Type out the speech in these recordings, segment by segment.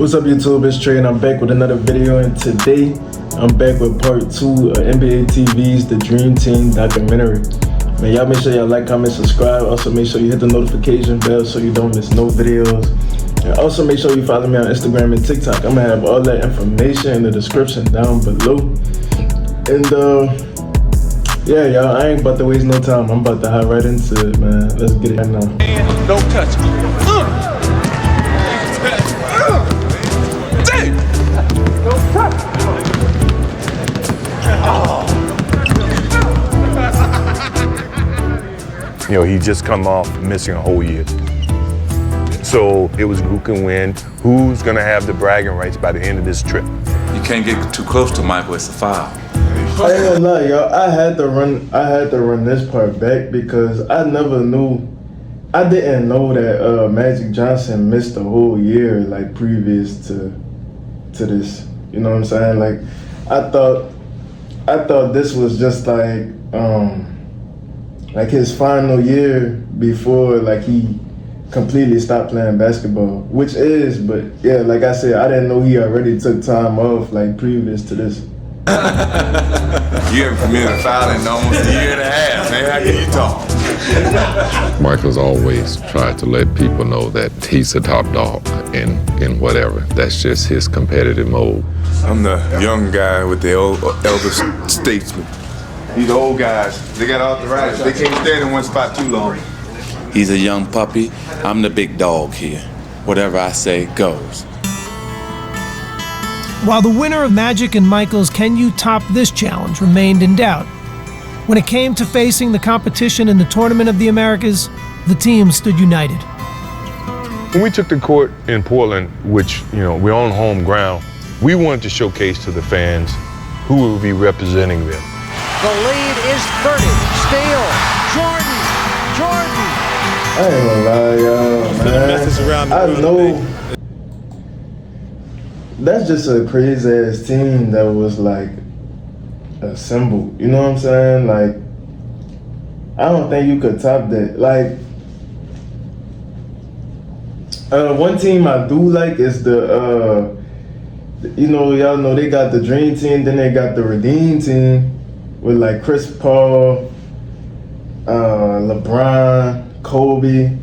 What's up YouTube, it's Trey and I'm back with another video, and today I'm back with part 2 of NBA TV's The Dream Team documentary. Man, y'all make sure y'all like, comment, subscribe. Also make sure you hit the notification bell so you don't miss no videos. And also make sure you follow me on Instagram and TikTok. I'm gonna have all that information in the description down below. And yeah, y'all, I ain't about to waste no time. I'm about to hop right into it, man. Let's get it right now. Don't touch me. Don't touch me. You know, he just come off missing a whole year. So it was who can win, who's gonna have the bragging rights by the end of this trip. You can't get too close to Michael, it's a foul. I ain't gonna lie, y'all. I had to run this part back because I didn't know that Magic Johnson missed a whole year like previous to this. You know what I'm saying? Like I thought this was just like his final year before like he completely stopped playing basketball, which is, but yeah, like I said, I didn't know he already took time off like previous to this. You haven't committed a foul in almost a year and a half, man. How can you talk? Michael's always tried to let people know that he's the top dog in whatever. That's just his competitive mode. I'm the young guy with the elder statesman. These old guys, they got arthritis. They can't stand in one spot too long. He's a young puppy. I'm the big dog here. Whatever I say goes. While the winner of Magic and Michael's "Can You Top This" challenge remained in doubt, when it came to facing the competition in the Tournament of the Americas, the team stood united. When we took the court in Portland, which, you know, we're on home ground, we wanted to showcase to the fans who will be representing them. The lead is 30. Steal. Jordan. I ain't gonna lie, y'all, man. I know that's just a crazy ass team that was like assembled. You know what I'm saying? Like, I don't think you could top that. Like, one team I do like is the you know, y'all know they got the Dream Team, then they got the Redeem Team with like Chris Paul, LeBron, Kobe,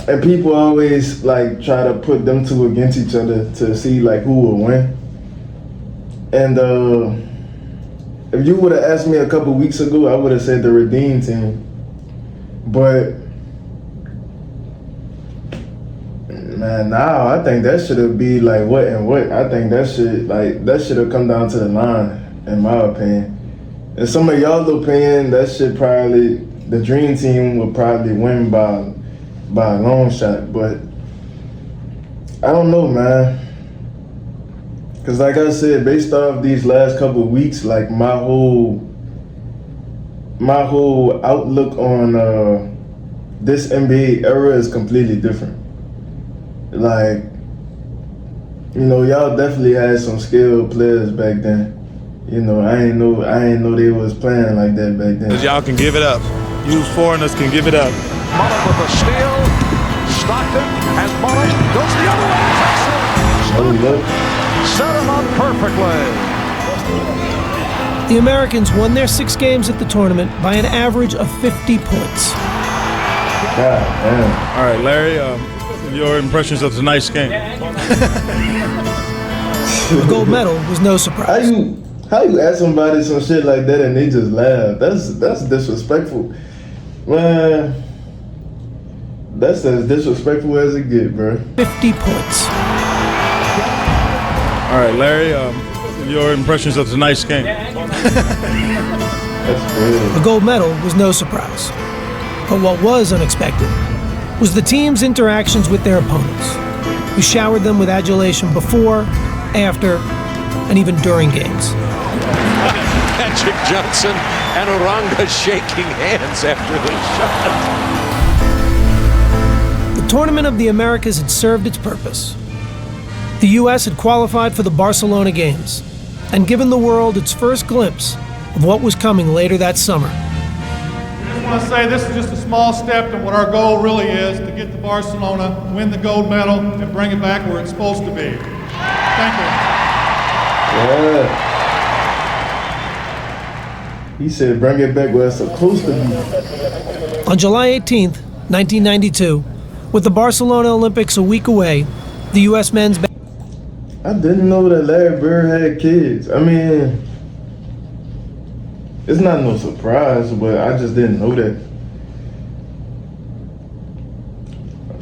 and people always like try to put them two against each other to see like who will win. And if you would have asked me a couple weeks ago, I would have said the Redeem Team. But man, now I think that should have be like what and what. I think that should have come down to the line, in my opinion. In some of y'all's opinion, that should probably, the Dream Team would probably win by a long shot, but I don't know, man. Cause like I said, based off these last couple of weeks, like my whole outlook on this NBA era is completely different. Like, you know, y'all definitely had some skilled players back then. You know, I ain't know they was playing like that back then. Cause y'all can give it up. You foreigners can give it up. Mullen with the steal. Stockton and Mullen goes the other way. Set him up perfectly. The Americans won their 6 games at the tournament by an average of 50 points. God damn. All right, Larry, your impressions of tonight's game. The gold medal was no surprise. How you ask somebody some shit like that and they just laugh? That's disrespectful. Man, that's as disrespectful as it get, bro. 50 points. All right, Larry, your impressions of tonight's game. That's good. The gold medal was no surprise. But what was unexpected was the team's interactions with their opponents, who showered them with adulation before, after, and even during games. Magic Johnson and Oranga shaking hands after the shot. The Tournament of the Americas had served its purpose. The U.S. had qualified for the Barcelona Games and given the world its first glimpse of what was coming later that summer. want to say this is just a small step to what our goal really is, to get to Barcelona, win the gold medal, and bring it back where it's supposed to be. Thank you. Yeah. He said bring it back where it's supposed to be. On July 18th, 1992, with the Barcelona Olympics a week away, the U.S. men's I didn't know that Larry Bird had kids. I mean, it's not no surprise, but I just didn't know that.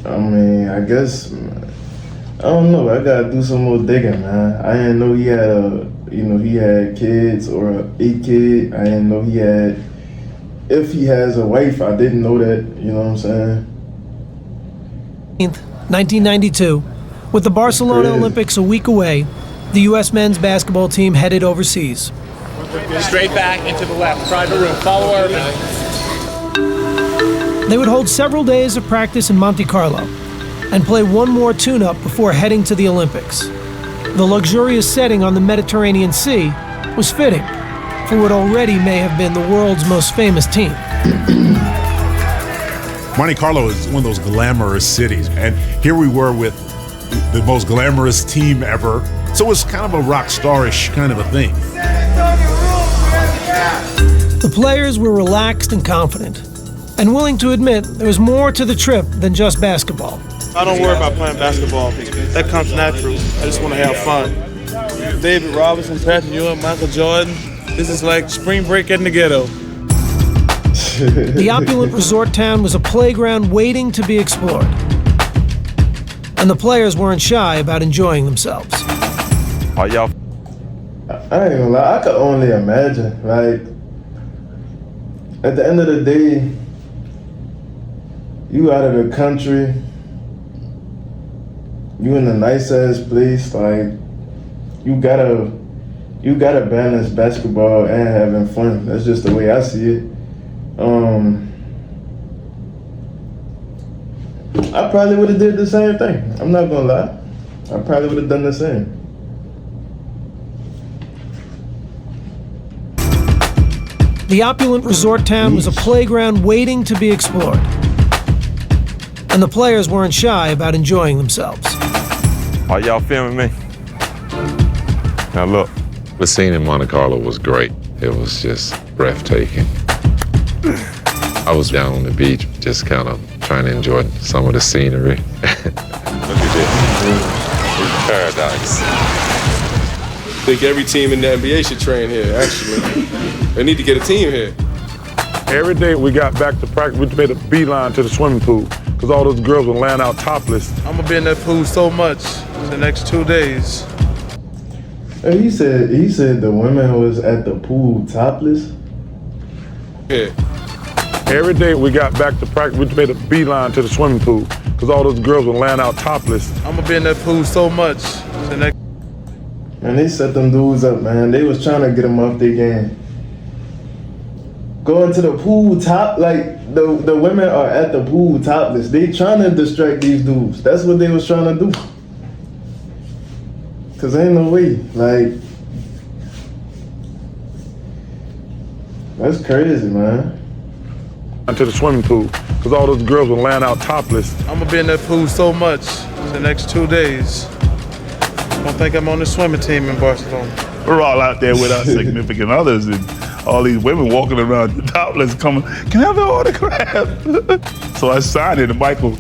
I mean, I guess, I don't know. I gotta do some more digging, man. I didn't know he had he had kids or a kid. I didn't know he had, if he has a wife, I didn't know that, you know what I'm saying? 1992, with the Barcelona Olympics a week away, the U.S. men's basketball team headed overseas. Straight back into the left, private room, follow Irvin. They would hold several days of practice in Monte Carlo and play one more tune-up before heading to the Olympics. The luxurious setting on the Mediterranean Sea was fitting for what already may have been the world's most famous team. Monte Carlo is one of those glamorous cities, and here we were with the most glamorous team ever. So it's kind of a rock star-ish kind of a thing. The players were relaxed and confident, and willing to admit there was more to the trip than just basketball. I don't worry about playing basketball. That comes natural. I just want to have fun. David Robinson, Patrick Ewing, Michael Jordan. This is like spring break in the ghetto. The opulent resort town was a playground waiting to be explored. And the players weren't shy about enjoying themselves. I ain't gonna lie, I could only imagine. Like, at the end of the day, you out of the country, you in a nice ass place, like, you gotta balance basketball and having fun. That's just the way I see it. I probably would have did the same thing. I'm not gonna lie. I probably would have done the same. The opulent resort town was a playground waiting to be explored. And the players weren't shy about enjoying themselves. Are y'all filming me? Now look. The scene in Monte Carlo was great. It was just breathtaking. I was down on the beach, just kind of trying to enjoy some of the scenery. Look at this. It's paradise. I think every team in the NBA should train here, actually. They need to get a team here. Every day we got back to practice, we made a beeline to the swimming pool because all those girls were laying out topless. I'm going to be in that pool so much the next 2 days. He said the women was at the pool topless? Yeah. Every day we got back to practice, we made a beeline to the swimming pool because all those girls were laying out topless. I'm going to be in that pool so much the next. Man, they set them dudes up, man. They was trying to get them off their game. Going to the pool like the women are at the pool topless. They trying to distract these dudes. That's what they was trying to do. Cause ain't no way, like, that's crazy, man. To the swimming pool because all those girls were laying out topless. I'm gonna be in that pool so much the next 2 days. I don't think I'm on the swimming team in Barcelona. We're all out there with our significant others, and all these women walking around topless coming, can I have an autograph? So I signed it, and Michael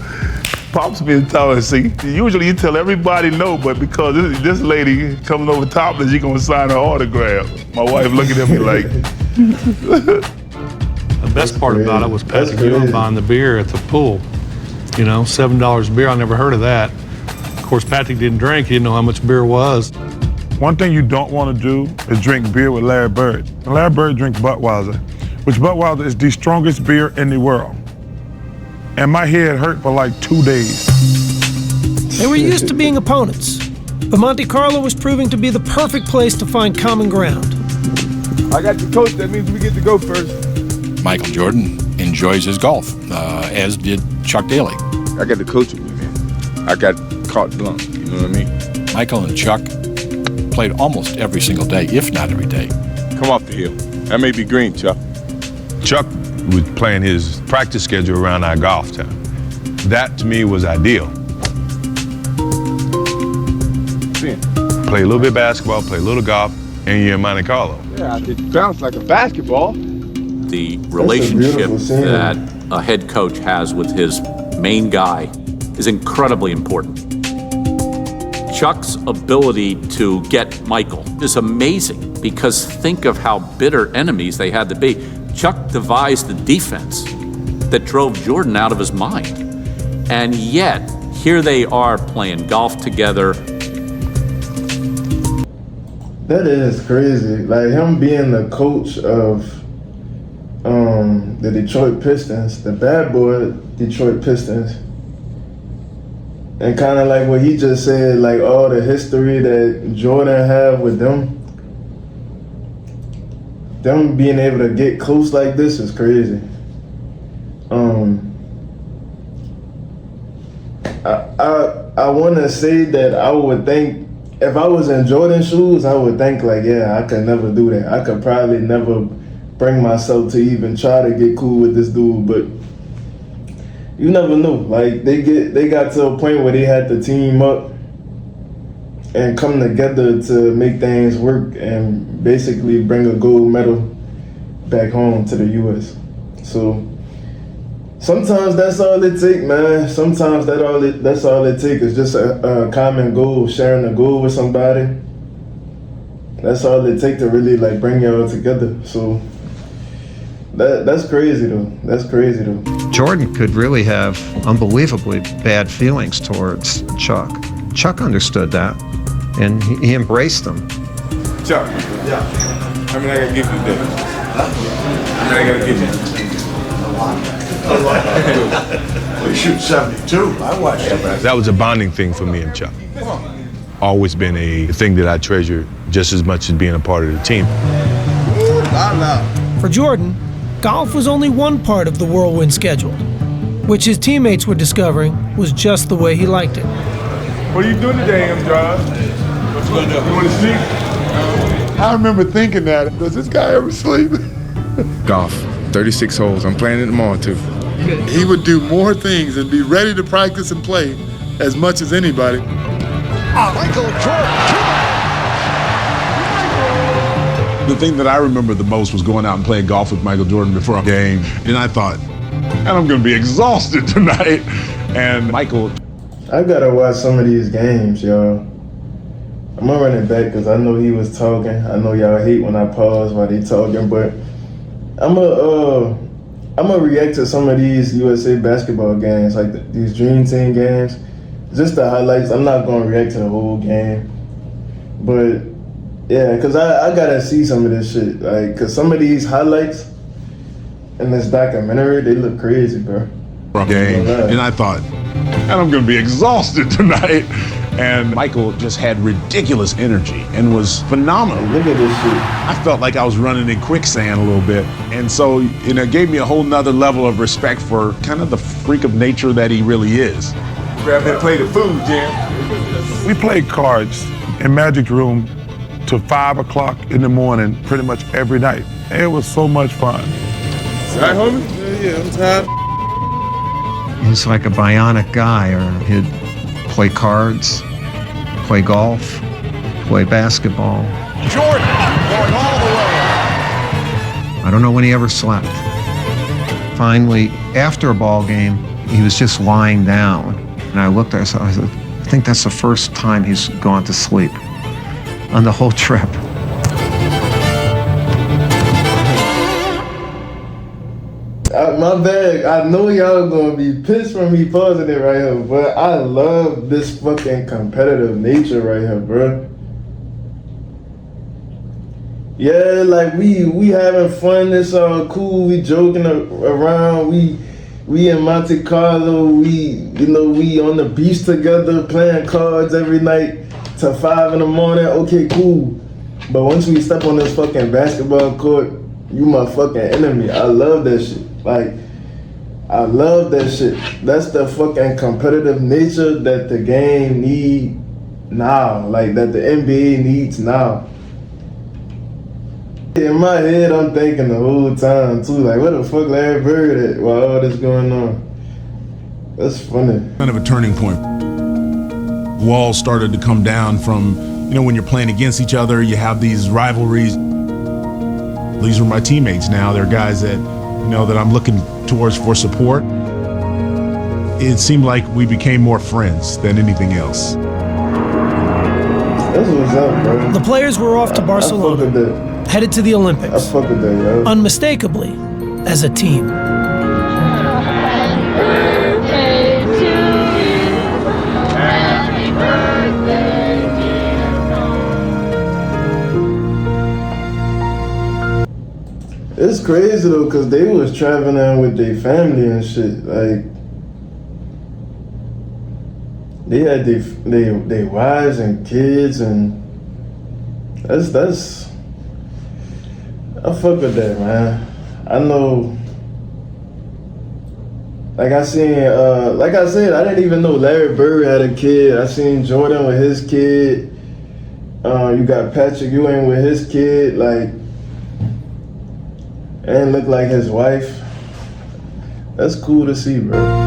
pops me and tells me, see, usually you tell everybody no, but because this lady coming over topless, you gonna sign her autograph. My wife looking at me like. The best part about it was Patrick Ewing buying the beer at the pool. You know, $7 a beer, I never heard of that. Of course, Patrick didn't drink, he didn't know how much beer was. One thing you don't want to do is drink beer with Larry Bird. And Larry Bird drinks Budweiser, which Budweiser is the strongest beer in the world. And my head hurt for like 2 days. They were used to being opponents, but Monte Carlo was proving to be the perfect place to find common ground. I got the coach, that means we get to go first. Michael Jordan enjoys his golf, as did Chuck Daly. I got the coach with me, man. I got carte blanche, you know what I mean? Michael and Chuck played almost every single day, if not every day. Come off the hill. That may be green, Chuck. Chuck with playing his practice schedule around our golf time. That to me was ideal. Play a little bit of basketball, play a little golf, and you're in Monte Carlo. Yeah, it sounds like a basketball. The relationship that a head coach has with his main guy is incredibly important. Chuck's ability to get Michael is amazing because think of how bitter enemies they had to be. Chuck devised the defense that drove Jordan out of his mind. And yet, here they are playing golf together. That is crazy. Like him being the coach of the Detroit Pistons, the bad boy Detroit Pistons, and kind of like what he just said, like all the history that Jordan had with them being able to get close like this is crazy. I want to say that I would think if I was in Jordan's shoes, I would think like, yeah, I could never do that. I could probably never bring myself to even try to get cool with this dude, but you never know. Like they got to a point where they had to team up and come together to make things work and basically bring a gold medal back home to the U.S. So sometimes that's all it takes, man. Sometimes that's all it takes is just a common goal, sharing a goal with somebody. That's all it takes to really like bring y'all together. So that's crazy though. That's crazy though. Jordan could really have unbelievably bad feelings towards Chuck. Chuck understood that, and he embraced them. Chuck, yeah. How many I gotta give you today? How many I gotta give you? Well, you shoot 72. I watched that. That was a bonding thing for me and Chuck. Always been a thing that I treasure just as much as being a part of the team. For Jordan, golf was only one part of the whirlwind schedule, which his teammates were discovering was just the way he liked it. What are you doing today, Drive? What you gonna do? You wanna sleep? I remember thinking that, does this guy ever sleep? Golf, 36 holes. I'm playing it tomorrow too. He would do more things and be ready to practice and play as much as anybody. Michael Jordan. The thing that I remember the most was going out and playing golf with Michael Jordan before a game. And I thought, and I'm gonna be exhausted tonight. And Michael. I gotta watch some of these games, y'all. I'm gonna run it back because I know he was talking. I know y'all hate when I pause while they talking, but I'm gonna react to some of these USA basketball games, like these Dream Team games. Just the highlights. I'm not gonna react to the whole game, but yeah, because I gotta see some of this shit. Like, because some of these highlights in this documentary, they look crazy, bro. Game. And I thought, and I'm gonna be exhausted tonight. And Michael just had ridiculous energy and was phenomenal. Look at this shit. I felt like I was running in quicksand a little bit. And so, it gave me a whole nother level of respect for kind of the freak of nature that he really is. Grab that plate of food, Jim. We played cards in Magic Room till 5 o'clock in the morning pretty much every night. It was so much fun. Right, homie? Yeah, I'm tired. He's like a bionic guy, or he'd play cards, play golf, play basketball. Jordan going all the way. I don't know when he ever slept. Finally, after a ball game, he was just lying down. And I looked at him, I said, I think that's the first time he's gone to sleep on the whole trip. My bad. I know y'all gonna be pissed for me pausing it right here, but I love this fucking competitive nature right here, bro. Yeah, like we having fun. It's all cool. We joking around. We in Monte Carlo. We on the beach together playing cards every night till 5 in the morning. Okay, cool. But once we step on this fucking basketball court, you my fucking enemy. I love that shit. Like, I love that shit. That's the fucking competitive nature that the game need now. Like, that the NBA needs now. In my head, I'm thinking the whole time too, like, where the fuck Larry Bird at while all this going on? That's funny. Kind of a turning point. Walls started to come down from, when you're playing against each other, you have these rivalries. These are my teammates now. They're guys that, that I'm looking towards for support. It seemed like we became more friends than anything else. That's what's up, bro. The players were off to Barcelona, headed to the Olympics. I fuck with that, yo. Unmistakably, as a team. It's crazy though, cause they was traveling with their family and shit. Like, they had their wives and kids, and that's. I fuck with that, man. I know. Like I seen, like I said, I didn't even know Larry Bird had a kid. I seen Jordan with his kid. You got Patrick Ewing with his kid, like. And look like his wife. That's cool to see, bro.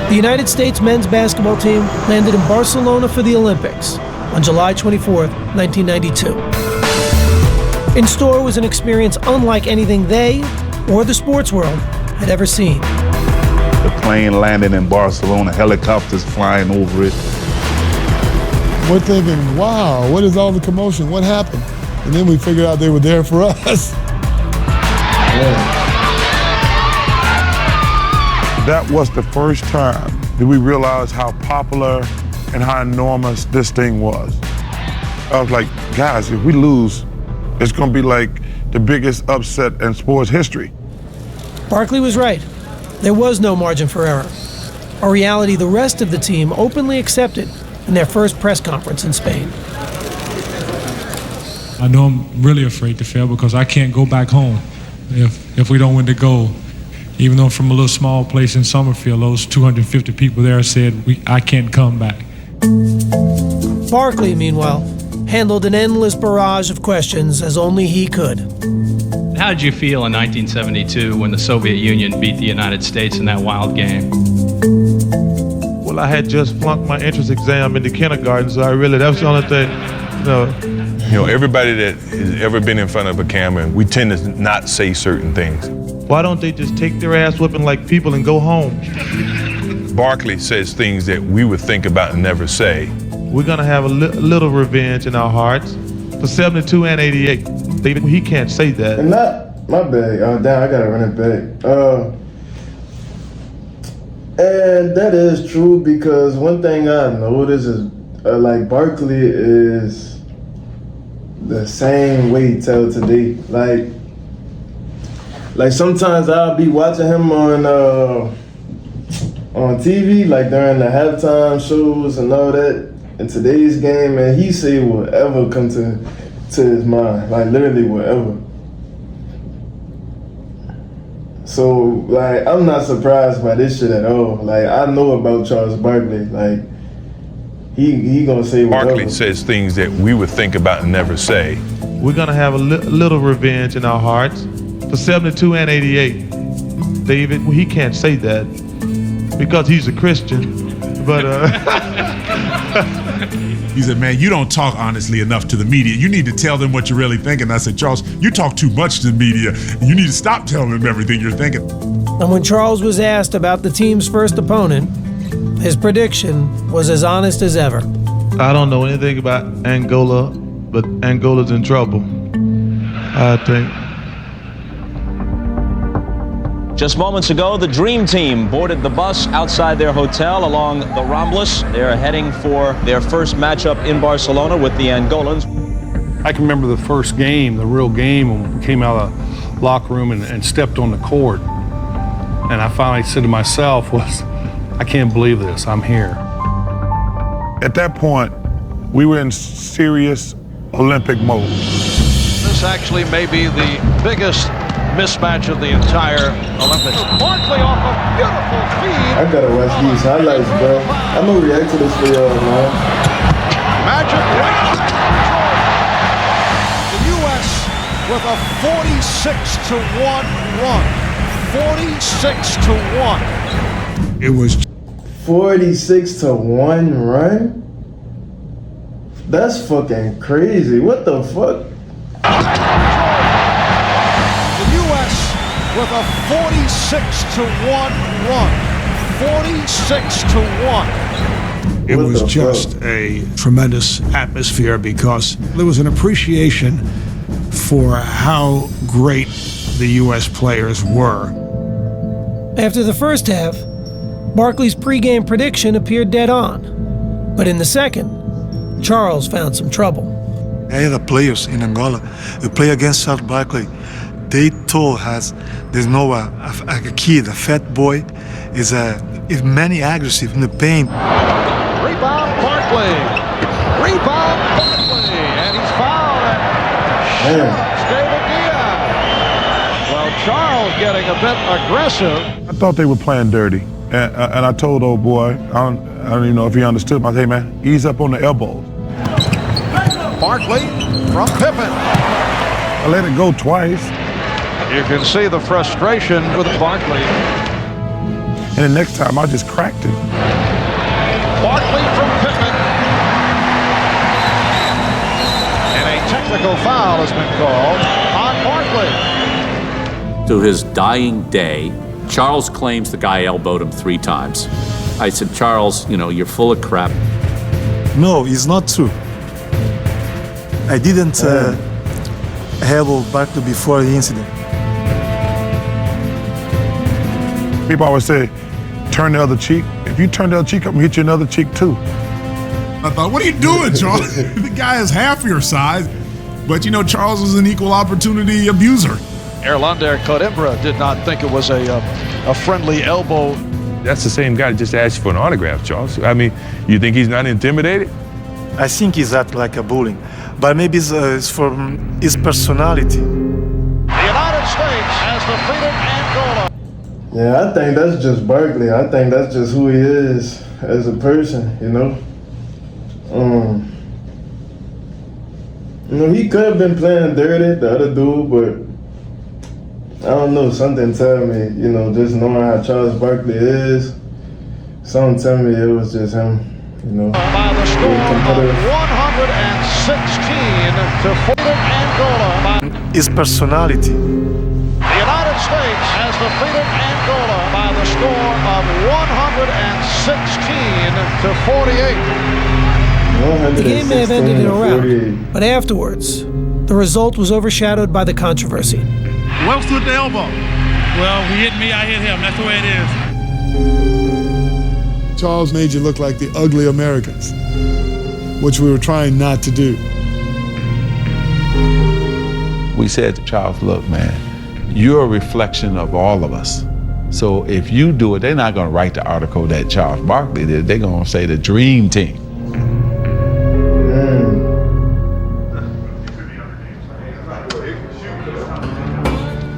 The United States men's basketball team landed in Barcelona for the Olympics on July 24th, 1992. In store was an experience unlike anything they or the sports world had ever seen. The plane landed in Barcelona, helicopters flying over it. We're thinking, wow, what is all the commotion? What happened? And then we figured out they were there for us. That was the first time that we realized how popular and how enormous this thing was. I was like, guys, if we lose, it's gonna be like the biggest upset in sports history. Barkley was right. There was no margin for error. A reality the rest of the team openly accepted in their first press conference in Spain. I know I'm really afraid to fail because I can't go back home if we don't win the gold. Even though I'm from a little small place in Summerfield, those 250 people there said, I can't come back. Barkley, meanwhile, handled an endless barrage of questions as only he could. How did you feel in 1972 when the Soviet Union beat the United States in that wild game? Well, I had just flunked my entrance exam in the kindergarten, so that was the only thing, everybody that has ever been in front of a camera, we tend to not say certain things. Why don't they just take their ass whooping like people and go home? Barkley says things that we would think about and never say. We're gonna have a little revenge in our hearts for 72 and 88. He can't say that. And not, my bad, damn, I gotta run it back. And that is true because one thing I noticed is like Barkley is the same way till today. Like sometimes I'll be watching him on TV, like during the halftime shows and all that. In today's game, and he say whatever come to his mind, like literally whatever. So, like, I'm not surprised by this shit at all. Like, I know about Charles Barkley. Like, he gonna say whatever. Barkley says things that we would think about and never say. We're gonna have a little revenge in our hearts for 72 and 88. David, he can't say that because he's a Christian, but He said, man, you don't talk honestly enough to the media. You need to tell them what you're really thinking. I said, Charles, you talk too much to the media. You need to stop telling them everything you're thinking. And when Charles was asked about the team's first opponent, his prediction was as honest as ever. I don't know anything about Angola, but Angola's in trouble, I think. Just moments ago, the Dream Team boarded the bus outside their hotel along the Ramblas. They're heading for their first matchup in Barcelona with the Angolans. I can remember the first game, the real game, when we came out of the locker room and stepped on the court. And I finally said to myself, I can't believe this, I'm here. At that point, we were in serious Olympic mode. This actually may be the biggest mismatch of the entire Olympics. Barkley off a beautiful feed I gotta watch these highlights, bro. I'm gonna react to this for y'all, man. Magic right back. The U.S. with a 46-1 run. 46-1. It was 46-1 run? That's fucking crazy. What the fuck? The U.S. with a 46-1 run. 46-1. It was just a tremendous atmosphere because there was an appreciation for how great the U.S. players were. After the first half, Barkley's pregame prediction appeared dead on. But in the second, Charles found some trouble. I had the players in Angola who play against South Barkley. They told us there's no a kid, a fat boy, is many aggressive in the paint. Rebound Barkley. Rebound Barkley. And he's fouled. Stable Diaz. Well, Charles getting a bit aggressive. I thought they were playing dirty. And I told old boy, I don't even know if he understood. I said, hey man, ease up on the elbows. Barkley from Pippen. I let it go twice. You can see the frustration with Barkley. And the next time I just cracked it. Barkley from Pippen. And a technical foul has been called on Barkley. To his dying day, Charles claims the guy elbowed him 3 times. I said, Charles, you know, you're full of crap. No, it's not true. I didn't have Barkley before the incident. People always say, turn the other cheek. If you turn the other cheek, I'm gonna hit you another cheek too. I thought, what are you doing, Charles? The guy is half your size, but you know, Charles is an equal opportunity abuser. Erlander Coimbra did not think it was a friendly elbow. That's the same guy that just asked you for an autograph, Charles. I mean, you think he's not intimidated? I think he's acting like a bullying, but maybe it's from his personality. The United States has defeated Angola. Yeah, I think that's just Barkley. I think that's just who he is as a person, you know? You know, he could have been playing dirty, the other dude, but I don't know, something tell me, you know, just knowing how Charles Barkley is, something tell me it was just him, you know. By the score of 116 to 4 Angola. His personality. The United States has defeated Angola by the score of 116 to 48. The game may have ended in a rout, but afterwards, the result was overshadowed by the controversy. Well stood the elbow. Well, he hit me, I hit him. That's the way it is. Charles made you look like the ugly Americans, which we were trying not to do. We said to Charles, look, man, you're a reflection of all of us. So if you do it, they're not going to write the article that Charles Barkley did. They're going to say the Dream Team.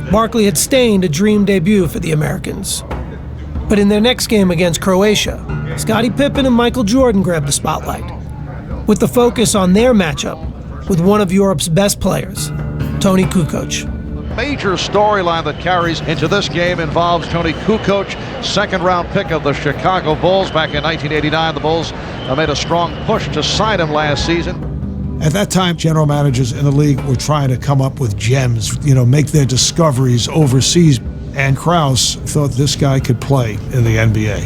Barkley had stained a dream debut for the Americans. But in their next game against Croatia, Scottie Pippen and Michael Jordan grabbed the spotlight, with the focus on their matchup with one of Europe's best players, Toni Kukoc. Major storyline that carries into this game involves Toni Kukoc, second-round pick of the Chicago Bulls back in 1989. The Bulls made a strong push to sign him last season. At that time, general managers in the league were trying to come up with gems, you know, make their discoveries overseas. And Krause thought this guy could play in the NBA.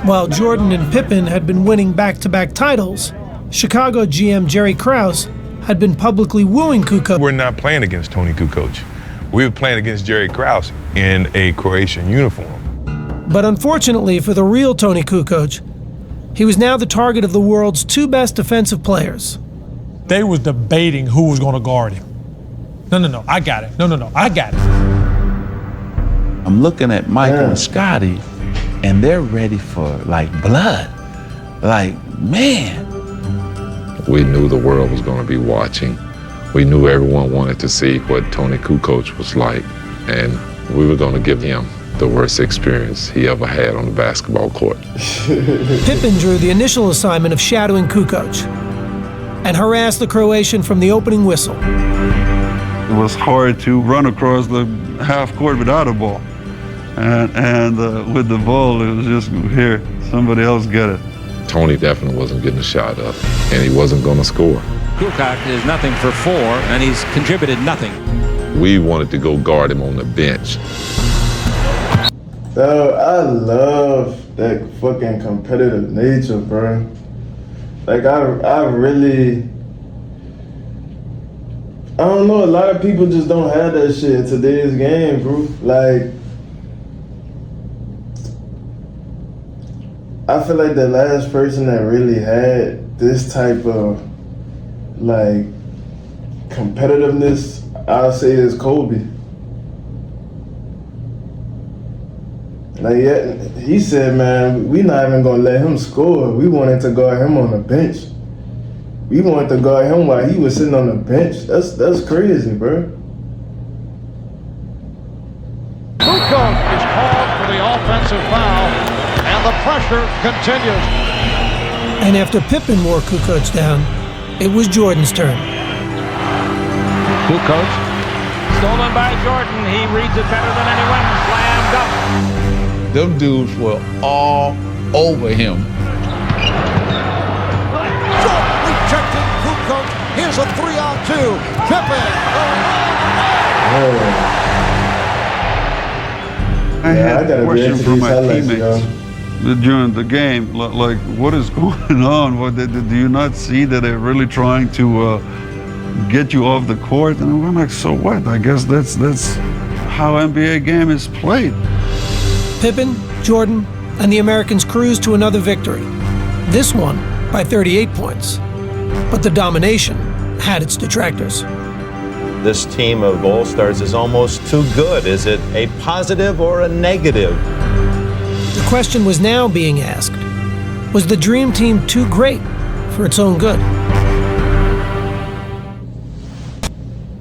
While Jordan and Pippen had been winning back-to-back titles, Chicago GM Jerry Krause had been publicly wooing Kukoc. We're not playing against Toni Kukoc. We were playing against Jerry Krause in a Croatian uniform. But unfortunately for the real Toni Kukoc, he was now the target of the world's 2 best defensive players. They was debating who was going to guard him. No, I got it. No, I got it. I'm looking at Michael and Scottie, and they're ready for, like, blood. Like, man. We knew the world was going to be watching. We knew everyone wanted to see what Toni Kukoc was like, and we were going to give him the worst experience he ever had on the basketball court. Pippen drew the initial assignment of shadowing Kukoc and harassed the Croatian from the opening whistle. It was hard to run across the half court without a ball. And with the ball, it was just, here, somebody else get it. Tony definitely wasn't getting a shot up, and he wasn't going to score. Kukoc is nothing for 4, and he's contributed nothing. We wanted to go guard him on the bench. So I love that fucking competitive nature, bro. Like I don't know, a lot of people just don't have that shit in today's game, bro. Like, I feel like the last person that really had this type of, like, competitiveness, I'll say is Kobe. Like, yeah, he said, man, we not even gonna let him score. We wanted to guard him on the bench. We wanted to guard him while he was sitting on the bench. That's crazy, bro. Kukoc is called for the offensive foul, and the pressure continues. And after Pippen wore Kukoc down, it was Jordan's turn. Kukoc, stolen by Jordan. He reads it better than anyone. Slammed up. Them dudes were all over him. Rejecting Kukoc. Here's a 3-on-2. Pippen. I had a question for my highlights, teammates during the game. Like, what is going on? Do you not see that they're really trying to get you off the court? And I'm like, so what? I guess that's how NBA game is played. Pippen, Jordan, and the Americans cruised to another victory. This one by 38 points. But the domination had its detractors. This team of All-Stars is almost too good. Is it a positive or a negative? The question was now being asked, was the Dream Team too great for its own good?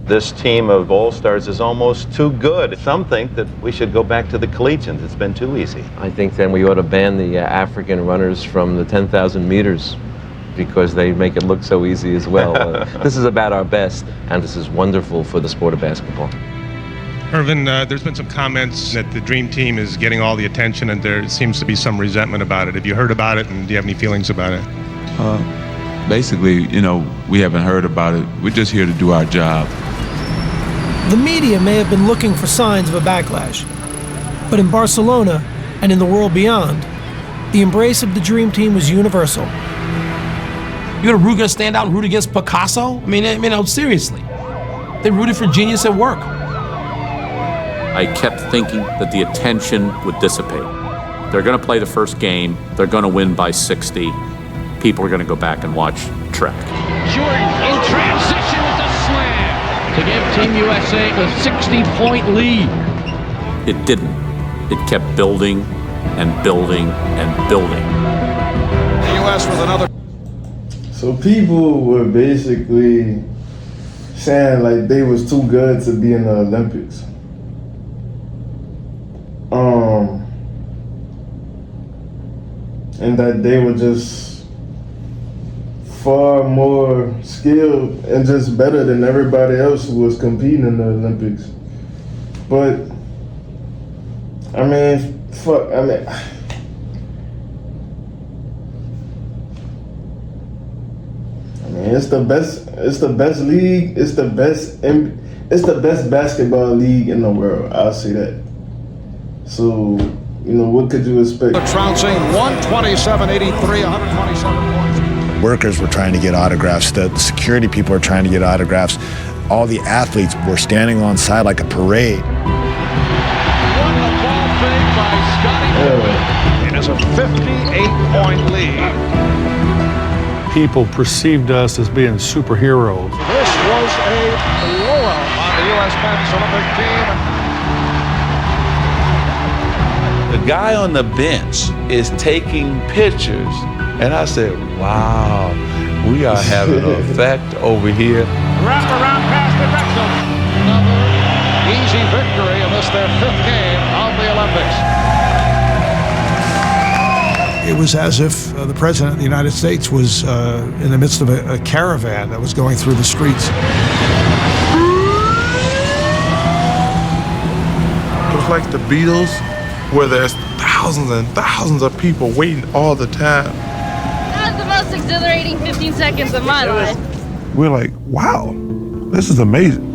This team of All-Stars is almost too good. Some think that we should go back to the collegians. It's been too easy. I think then we ought to ban the African runners from the 10,000 meters because they make it look so easy as well. This is about our best, and this is wonderful for the sport of basketball. Irvin, there's been some comments that the Dream Team is getting all the attention, and there seems to be some resentment about it. Have you heard about it, and do you have any feelings about it? Basically, we haven't heard about it. We're just here to do our job. The media may have been looking for signs of a backlash, but in Barcelona and in the world beyond, the embrace of the Dream Team was universal. You're gonna stand out and root against Picasso? I mean, seriously. They rooted for genius at work. I kept thinking that the attention would dissipate. They're going to play the first game. They're going to win by 60. People are going to go back and watch track. Jordan in transition with a slam to give Team USA a 60-point lead. It didn't. It kept building and building and building. The U.S. with another. So people were basically saying like they was too good to be in the Olympics. And that they were just far more skilled and just better than everybody else who was competing in the Olympics. But I mean, it's the best league. It's the best basketball league in the world. I'll say that. So, what could you expect? Trouncing 127-83, 127 points. Workers were trying to get autographs. The security people were trying to get autographs. All the athletes were standing on side like a parade. Won the ball fake by Scottie Pippen. It is a 58-point lead. People perceived us as being superheroes. This was a blowout on the U.S. men's Olympic team. The guy on the bench is taking pictures, and I said, wow, we are having an effect over here. Wrap around pass to Drexel. Another easy victory in this, their fifth game of the Olympics. Olympics. It was as if the President of the United States was in the midst of a caravan that was going through the streets. It was like the Beatles, where there's thousands and thousands of people waiting all the time. That was the most exhilarating 15 seconds of my life. We're like, wow, this is amazing.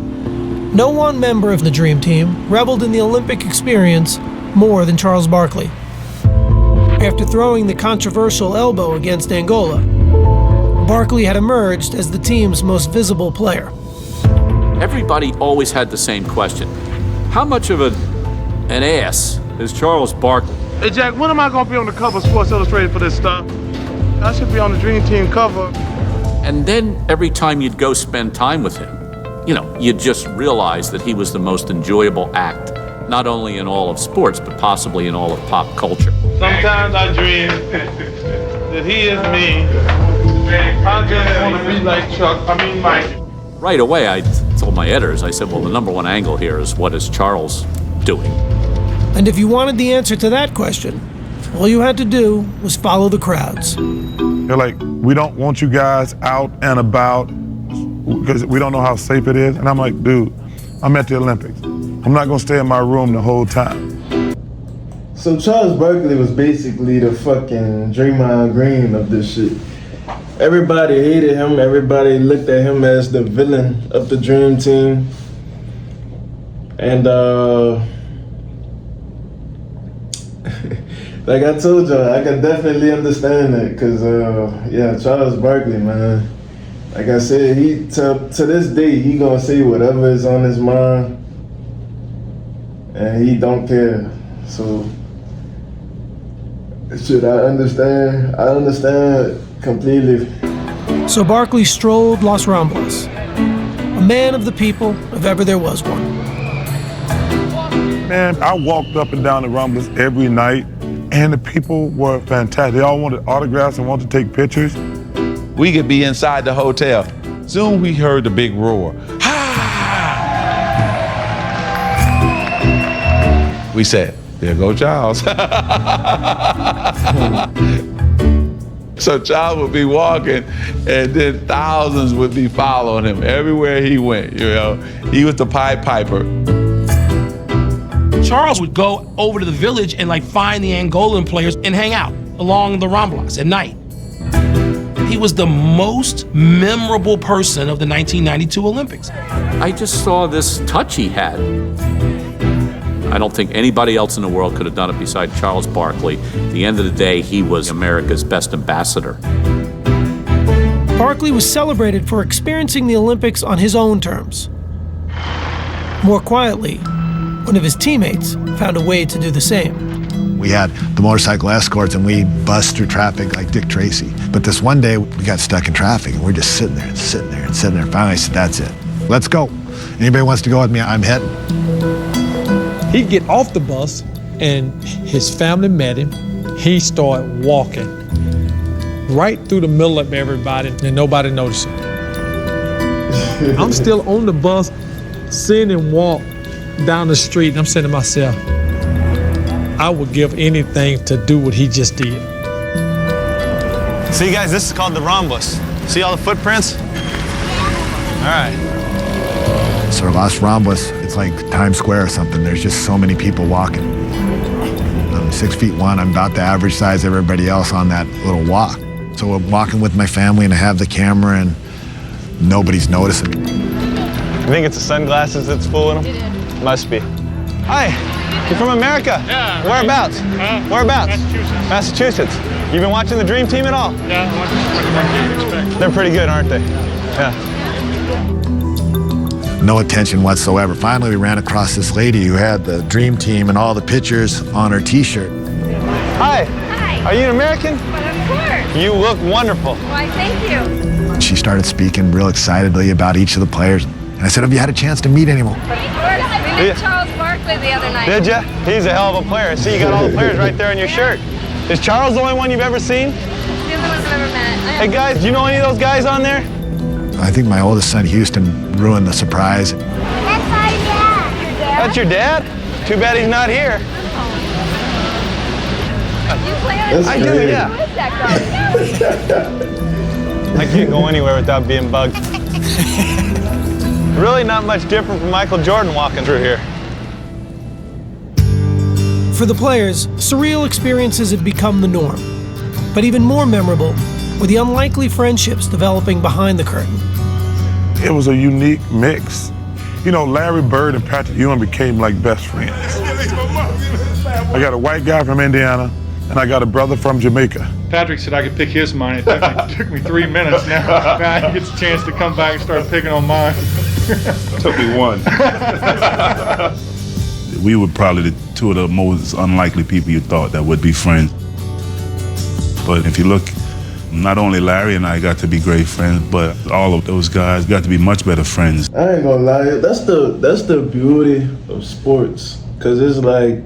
No one member of the Dream Team reveled in the Olympic experience more than Charles Barkley. After throwing the controversial elbow against Angola, Barkley had emerged as the team's most visible player. Everybody always had the same question. How much of an ass is Charles Barkley? Hey, Jack, when am I going to be on the cover of Sports Illustrated for this stuff? I should be on the Dream Team cover. And then every time you'd go spend time with him, you'd just realize that he was the most enjoyable act, not only in all of sports, but possibly in all of pop culture. Sometimes I dream that he is me. I just want to be like Mike. Right away, I told my editors, I said, well, the number one angle here is what is Charles doing? And if you wanted the answer to that question, all you had to do was follow the crowds. They're like, we don't want you guys out and about because we don't know how safe it is. And I'm like, dude, I'm at the Olympics. I'm not gonna stay in my room the whole time. So Charles Barkley was basically the fucking Draymond Green of this shit. Everybody hated him. Everybody looked at him as the villain of the Dream Team. And like I told y'all, I can definitely understand that, cause yeah, Charles Barkley, man. Like I said, he to this day he gonna say whatever is on his mind, and he don't care. So shit, I understand completely. So Barkley strolled Los Ramblas, a man of the people if ever there was one. Man, I walked up and down the Rumblers every night, and the people were fantastic. They all wanted autographs and wanted to take pictures. We could be inside the hotel. Soon we heard the big roar. Ha! We said, there go Charles. So Charles would be walking, and then thousands would be following him everywhere he went. He was the Pied Piper. Charles would go over to the village and find the Angolan players and hang out along the Ramblas at night. He was the most memorable person of the 1992 Olympics. I just saw this touch he had. I don't think anybody else in the world could have done it beside Charles Barkley. At the end of the day, he was America's best ambassador. Barkley was celebrated for experiencing the Olympics on his own terms. More quietly, one of his teammates found a way to do the same. We had the motorcycle escorts and we bussed through traffic like Dick Tracy. But this one day we got stuck in traffic and we're just sitting there and sitting there and sitting there. Finally I said, that's it. Let's go. Anybody wants to go with me? I'm heading. He'd get off the bus and his family met him. He started walking right through the middle of everybody and nobody noticed him. I'm still on the bus, seeing him walk down the street, and I'm saying to myself, I would give anything to do what he just did. See, guys, this is called the rhombus. See all the footprints? All right. So Los Ramblas, it's like Times Square or something. There's just so many people walking. I'm 6'1", I'm about the average size of everybody else on that little walk. So I'm walking with my family and I have the camera and nobody's noticing. You think it's the sunglasses that's fooling them? Must be. Hi, you're from America? Yeah. Whereabouts? Whereabouts? Massachusetts. You been watching the Dream Team at all? Yeah, I'm watching. They're pretty good, aren't they? Yeah. No attention whatsoever. Finally, we ran across this lady who had the Dream Team and all the pictures on her t-shirt. Hi. Hi. Are you an American? But of course. You look wonderful. Why, thank you. She started speaking real excitedly about each of the players. And I said, have you had a chance to meet anyone? Of course. We met Charles Barkley the other night. Did ya? He's a hell of a player. See, you got all the players right there on your shirt. Is Charles the only one you've ever seen? He's the only one I've ever met. Hey guys, do you know any of those guys on there? I think my oldest son, Houston, ruined the surprise. That's my dad. Your dad? That's your dad? Too bad he's not here. That's I do, crazy. yeah. I can't go anywhere without being bugged. Really not much different from Michael Jordan walking through here. For the players, surreal experiences had become the norm. But even more memorable were the unlikely friendships developing behind the curtain. It was a unique mix. You know, Larry Bird and Patrick Ewing became like best friends. I got a white guy from Indiana, and I got a brother from Jamaica. Patrick said I could pick his mind. It took me 3 minutes now. Now he gets a chance to come back and start picking on mine. Took me one. We were probably two of the most unlikely people you thought that would be friends. But if you look, not only Larry and I got to be great friends, but all of those guys got to be much better friends. I ain't gonna lie, that's the beauty of sports, cause it's like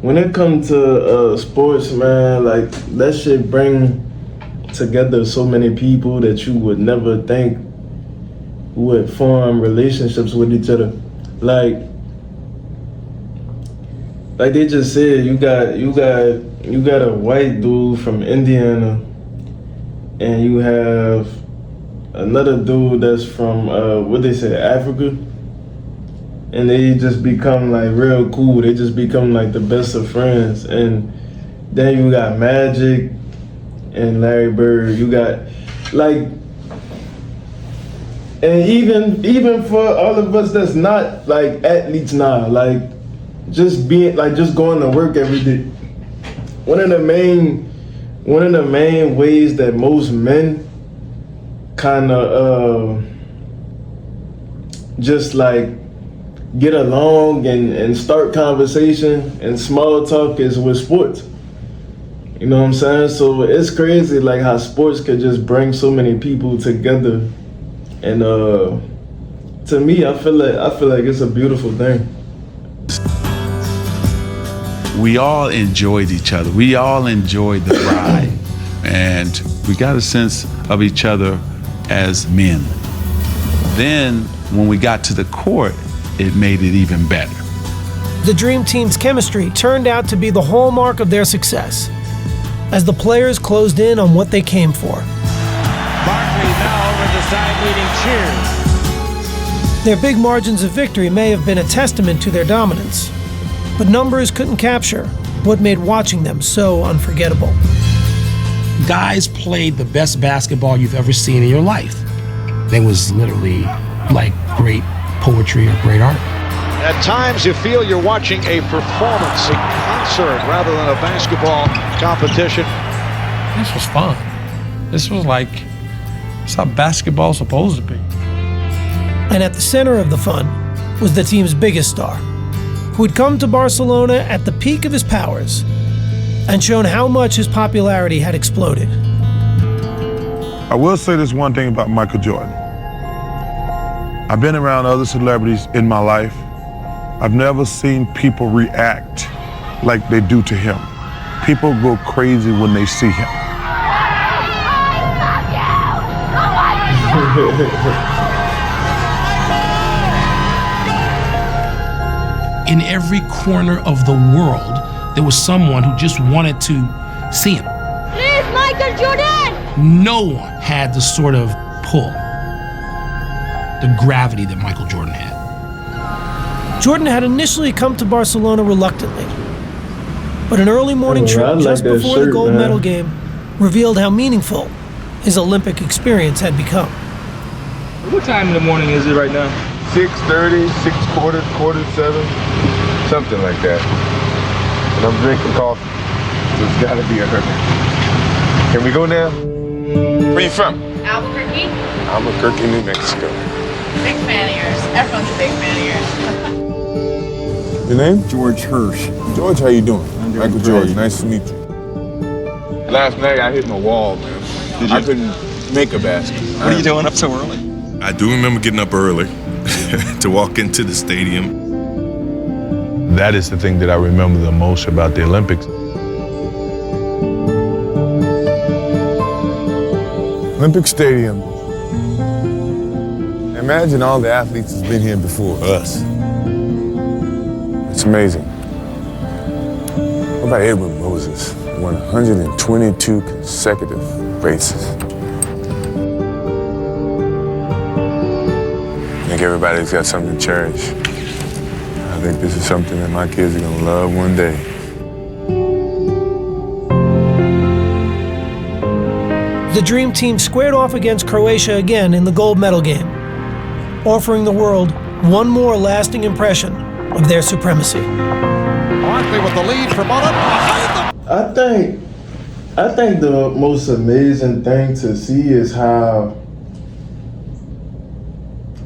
when it comes to sports, man, like that shit bring together so many people that you would never think would form relationships with each other. Like they just said, you got a white dude from Indiana, and you have another dude that's from what they say, Africa, and they just become like real cool. They just become like the best of friends. And then you got Magic and Larry Bird. You got like, and even for all of us that's not like athletes now, like just being like just going to work every day. One of the main ways that most men kind of just like get along and start conversation and small talk is with sports. You know what I'm saying? So it's crazy like how sports could just bring so many people together. And to me, I feel like it's a beautiful thing. We all enjoyed each other. We all enjoyed the ride. And we got a sense of each other as men. Then when we got to the court, it made it even better. The Dream Team's chemistry turned out to be the hallmark of their success, as the players closed in on what they came for. Barkley now over the side leading cheers. Their big margins of victory may have been a testament to their dominance, but numbers couldn't capture what made watching them so unforgettable. Guys played the best basketball you've ever seen in your life. It was literally like great poetry or great art. At times you feel you're watching a performance, a concert, rather than a basketball competition. This was fun. This was like, it's how basketball's supposed to be. And at the center of the fun was the team's biggest star, who had come to Barcelona at the peak of his powers and shown how much his popularity had exploded. I will say this one thing about Michael Jordan. I've been around other celebrities in my life. I've never seen people react like they do to him. People go crazy when they see him. In every corner of the world, there was someone who just wanted to see him. Please, Michael Jordan! No one had the sort of pull, the gravity that Michael Jordan had. Jordan had initially come to Barcelona reluctantly, but an early morning trip just before the gold medal game revealed how meaningful his Olympic experience had become. What time in the morning is it right now? 6:30, 6:15, 6:45, something like that. And I'm drinking coffee, so it's gotta be a hurry. Can we go now? Where you from? Albuquerque? Albuquerque, New Mexico. Big fan of yours. Everyone's a big fan of yours. Your name? George Hirsch. George, how you doing? Michael George, nice to meet you. Last night I hit my wall, man. Did you? I couldn't make a basket. What are you doing up so early? I do remember getting up early to walk into the stadium. That is the thing that I remember the most about the Olympics. Olympic Stadium. Imagine all the athletes that's been here before us. It's amazing. about Edwin Moses? Won 122 consecutive races. I think everybody's got something to cherish. I think this is something that my kids are gonna love one day. The Dream Team squared off against Croatia again in the gold medal game, offering the world one more lasting impression of their supremacy. Barkley with the lead for Monte. I think the most amazing thing to see is how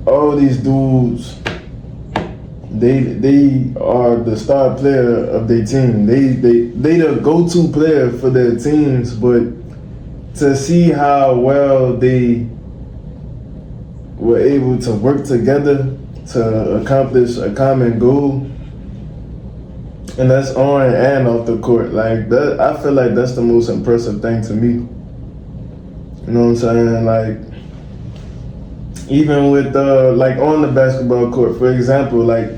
all these dudes, they are the star player of their team. They the go-to player for their teams, but to see how well they were able to work together to accomplish a common goal, and that's on and off the court. Like that, I feel like that's the most impressive thing to me. You know what I'm saying? Like, even with like on the basketball court, for example, like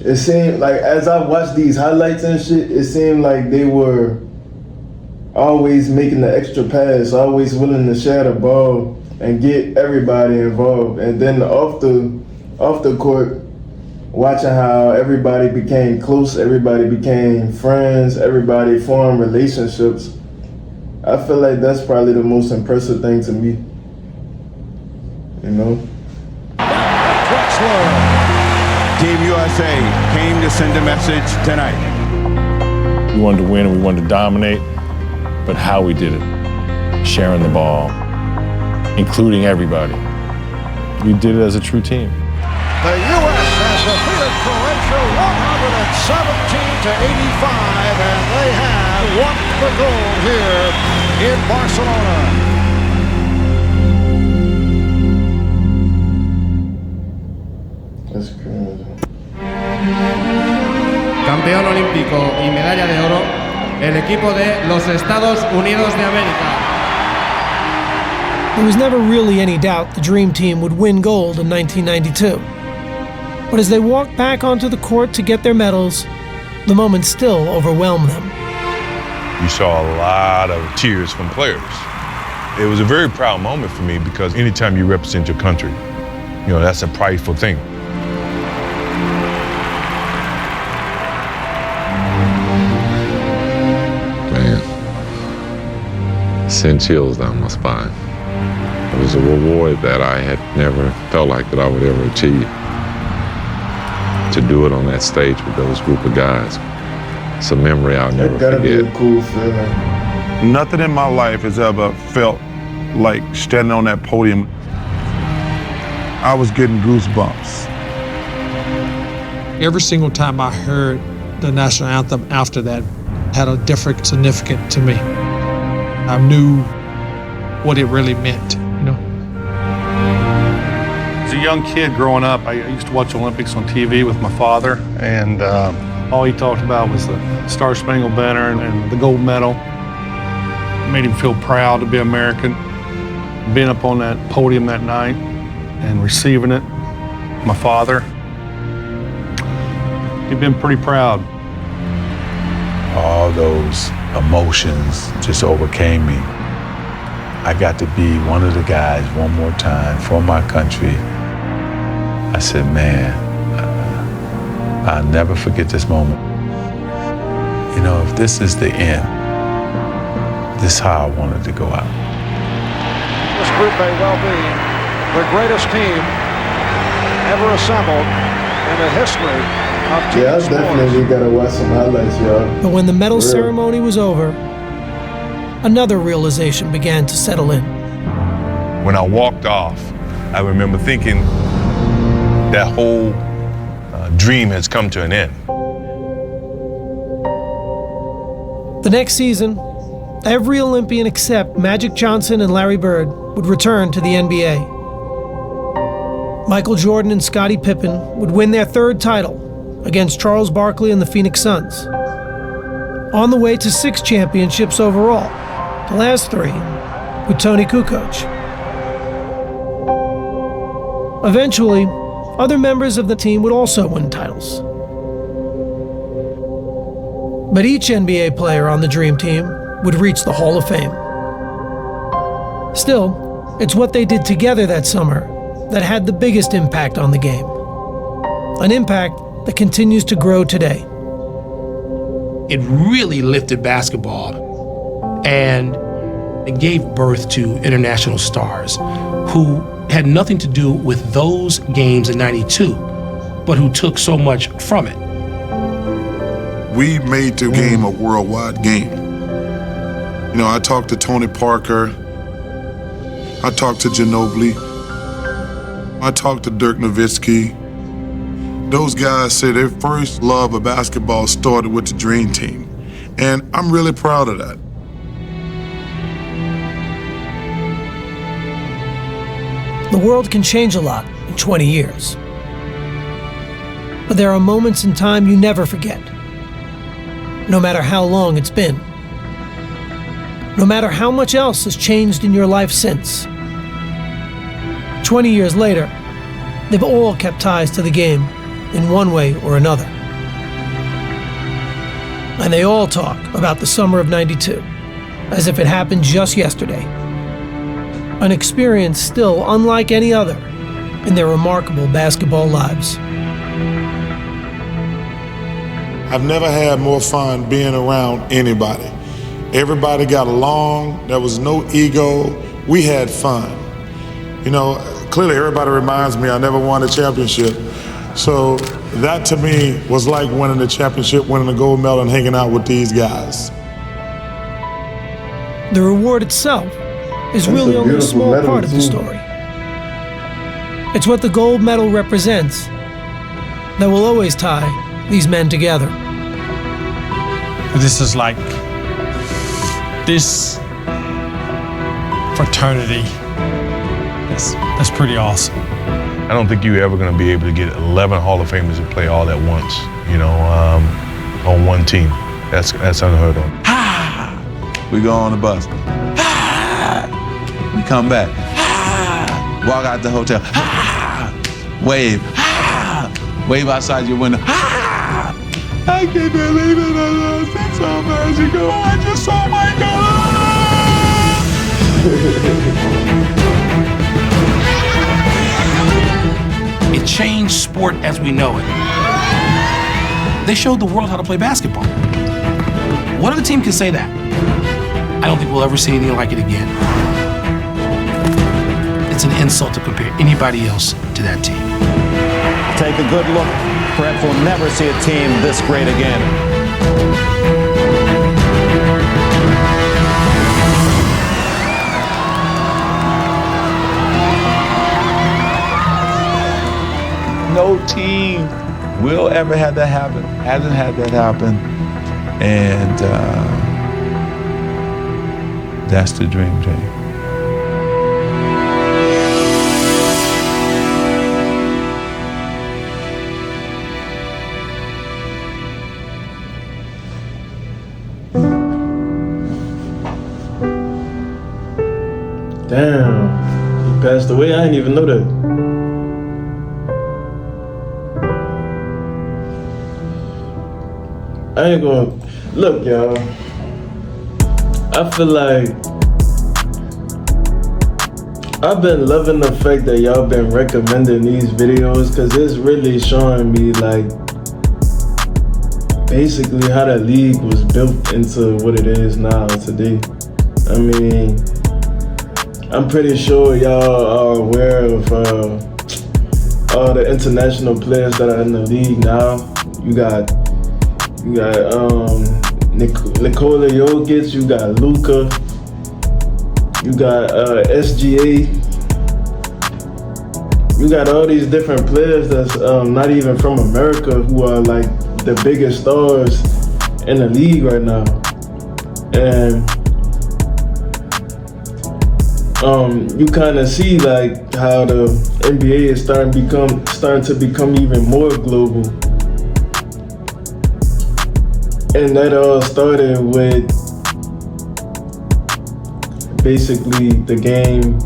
it seemed like as I watched these highlights and shit, it seemed like they were always making the extra pass, always willing to share the ball and get everybody involved. And then off the court, watching how everybody became close, everybody became friends, everybody formed relationships. I feel like that's probably the most impressive thing to me. You know? Team USA came to send a message tonight. We wanted to win and we wanted to dominate, but how we did it, sharing the ball, including everybody. We did it as a true team. The U.S. has defeated Croatia 117-85, and they have won the gold here in Barcelona. That's crazy. Campeón olímpico y medalla de oro, el equipo de los Estados Unidos de América. There was never really any doubt the Dream Team would win gold in 1992. But as they walked back onto the court to get their medals, the moment still overwhelmed them. You saw a lot of tears from players. It was a very proud moment for me because anytime you represent your country, you know, that's a prideful thing. Man, sent chills down my spine. It was a reward that I had never felt like that I would ever achieve. To do it on that stage with those group of guys, it's a memory I'll never forget. Be a cool feeling. Nothing in my life has ever felt like standing on that podium. I was getting goosebumps. Every single time I heard the national anthem after that had a different significance to me. I knew what it really meant, you know. As a young kid growing up, I used to watch Olympics on TV with my father, and all he talked about was the Star-Spangled Banner and the gold medal. It made him feel proud to be American. Being up on that podium that night and receiving it, my father, he'd been pretty proud. All those emotions just overcame me. I got to be one of the guys one more time for my country. I said, man, I'll never forget this moment. You know, if this is the end, this is how I wanted to go out. This group may well be the greatest team ever assembled in the history of team Yeah, I sports. definitely gotta watch some highlights, y'all. But when the medal ceremony was over, another realization began to settle in. When I walked off, I remember thinking that whole dream has come to an end. The next season, every Olympian except Magic Johnson and Larry Bird would return to the NBA. Michael Jordan and Scottie Pippen would win their third title against Charles Barkley and the Phoenix Suns. On the way to 6 championships overall, the last 3 with Tony Kukoc. Eventually, other members of the team would also win titles. But each NBA player on the Dream Team would reach the Hall of Fame. Still, it's what they did together that summer that had the biggest impact on the game. An impact that continues to grow today. It really lifted basketball, and it gave birth to international stars who had nothing to do with those games in '92, but who took so much from it. We made the game a worldwide game. You know, I talked to Tony Parker, I talked to Ginobili, I talked to Dirk Nowitzki. Those guys say their first love of basketball started with the Dream Team, and I'm really proud of that. The world can change a lot in 20 years. But there are moments in time you never forget. No matter how long it's been. No matter how much else has changed in your life since. 20 years later, they've all kept ties to the game in one way or another. And they all talk about the summer of '92 as if it happened just yesterday. An experience still unlike any other in their remarkable basketball lives. I've never had more fun being around anybody. Everybody got along, there was no ego, we had fun. You know, clearly everybody reminds me I never won a championship. So that to me was like winning the championship, winning the gold medal and hanging out with these guys. The reward itself is really only a small part of the story. It's what the gold medal represents that will always tie these men together. This is like, this fraternity, that's pretty awesome. I don't think you're ever going to be able to get 11 Hall of Famers to play all at once, you know, on one team. That's unheard of. We go on the bus. We come back. Walk out the hotel. Wave. Wave outside your window. I can't believe it. I said so much ago. I just saw my It changed sport as we know it. They showed the world how to play basketball. What other team can say that? I don't think we'll ever see anything like it again. It's an insult to compare anybody else to that team. Take a good look. Perhaps we'll never see a team this great again. No team will ever have that happen. Hasn't had that happen. And that's the Dream Team. Damn, he passed away. I didn't even know that. I ain't gonna look, y'all. I feel like I've been loving the fact that y'all been recommending these videos, because it's really showing me like basically how the league was built into what it is now today. I mean, I'm pretty sure y'all are aware of all the international players that are in the league now. You got Nikola Jokic, you got Luka, you got SGA. You got all these different players that's not even from America who are like the biggest stars in the league right now. And you kind of see like how the NBA is starting to become even more global. And that all started with basically the game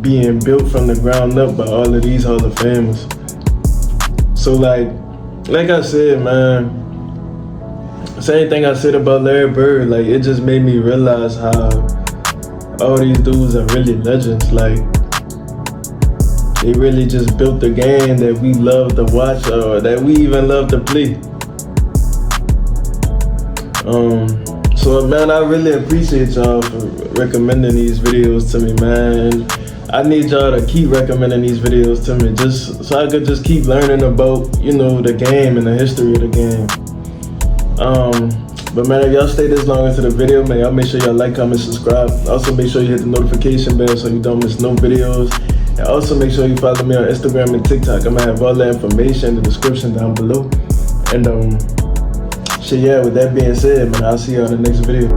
being built from the ground up by all of these Hall of Famers. So like I said, man, same thing I said about Larry Bird. Like, it just made me realize how all these dudes are really legends. Like, they really just built the game that we love to watch, or that we even love to play. So man, I really appreciate y'all for recommending these videos to me, man. I need y'all to keep recommending these videos to me, just so I could just keep learning about, you know, the game and the history of the game. But man, if y'all stay this long into the video, man, y'all make sure y'all like, comment, subscribe. Also make sure you hit the notification bell so you don't miss no videos. And also make sure you follow me on Instagram and TikTok. I'm gonna have all that information in the description down below. And shit, yeah, with that being said, man, I'll see you on the next video.